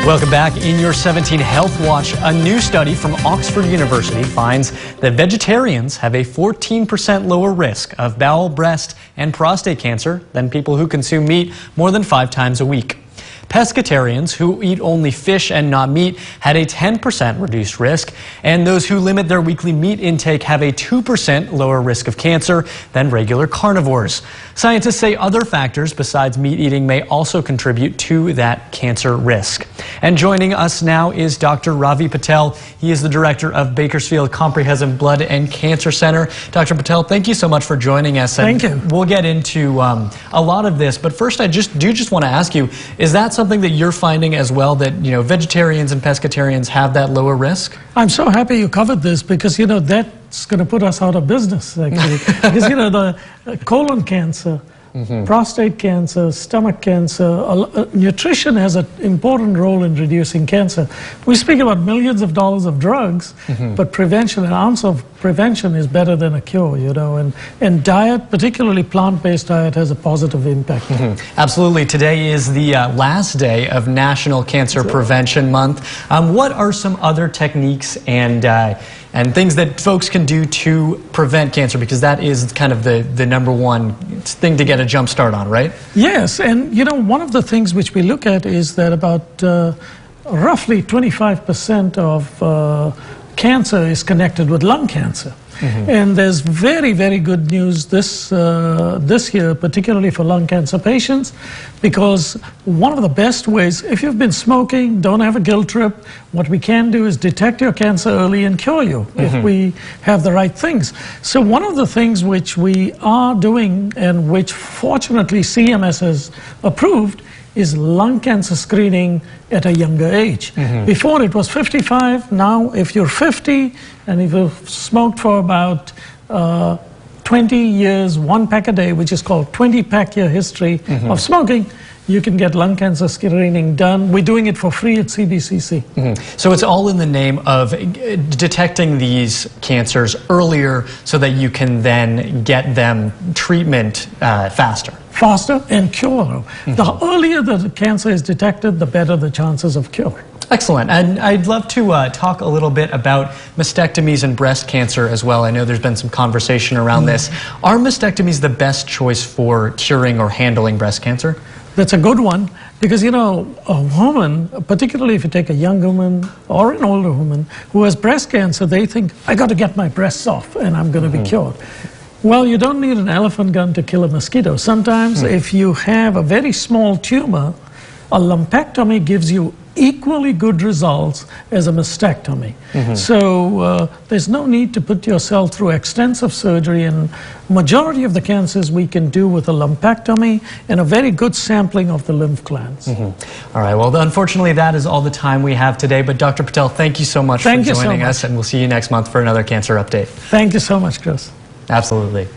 Welcome back. In your 17 Health Watch, a new study from Oxford University finds that vegetarians have a 14% lower risk of bowel, breast, and prostate cancer than people who consume meat more than 5 times a week. Pescatarians, who eat only fish and not meat, had a 10% reduced risk, and those who limit their weekly meat intake have a 2% lower risk of cancer than regular carnivores. Scientists say other factors besides meat eating may also contribute to that cancer risk. And joining us now is Dr. Ravi Patel. He is the director of Bakersfield Comprehensive Blood and Cancer Center. Dr. Patel, thank you so much for joining us. Thank you. We'll get into a lot of this, but first I just want to ask you, is that something that you're finding as well, that vegetarians and pescatarians have that lower risk? I'm so happy you covered this because that's going to put us out of business actually. Because the colon cancer, prostate cancer, stomach cancer, nutrition has an important role in reducing cancer. We speak about millions of dollars of drugs, but prevention, an ounce of prevention is better than a cure, and diet, particularly plant-based diet, has a positive impact. Absolutely. Today is the last day of National Cancer Prevention Month. What are some other techniques and things that folks can do to prevent cancer? Because that is kind of the number one thing to get a jump start on, right? Yes, and one of the things which we look at is that about roughly 25% of cancer is connected with lung cancer. And there's very, very good news this year, particularly for lung cancer patients, because one of the best ways, if you've been smoking, don't have a guilt trip, what we can do is detect your cancer early and cure you if we have the right things. So one of the things which we are doing and which fortunately CMS has approved is lung cancer screening at a younger age. Before it was 55, now if you're 50 and if you've smoked for about 20 years, 1 pack a day, which is called 20-pack year history of smoking, you can get lung cancer screening done. We're doing it for free at CBCC. So it's all in the name of detecting these cancers earlier so that you can then get them treatment faster. Faster and cure. The earlier the cancer is detected, the better the chances of cure. Excellent. And I'd love to talk a little bit about mastectomies and breast cancer as well. I know there's been some conversation around this. Are mastectomies the best choice for curing or handling breast cancer? That's a good one because, a woman, particularly if you take a young woman or an older woman who has breast cancer, they think, I got to get my breasts off and I'm going to be cured. Well, you don't need an elephant gun to kill a mosquito. Sometimes if you have a very small tumor, a lumpectomy gives you equally good results as a mastectomy. So there's no need to put yourself through extensive surgery, and majority of the cancers we can do with a lumpectomy and a very good sampling of the lymph glands. All right, well, unfortunately that is all the time we have today, but Dr. Patel, thank you so much for joining us, and we'll see you next month for another cancer update. Thank you so much, Chris. Absolutely.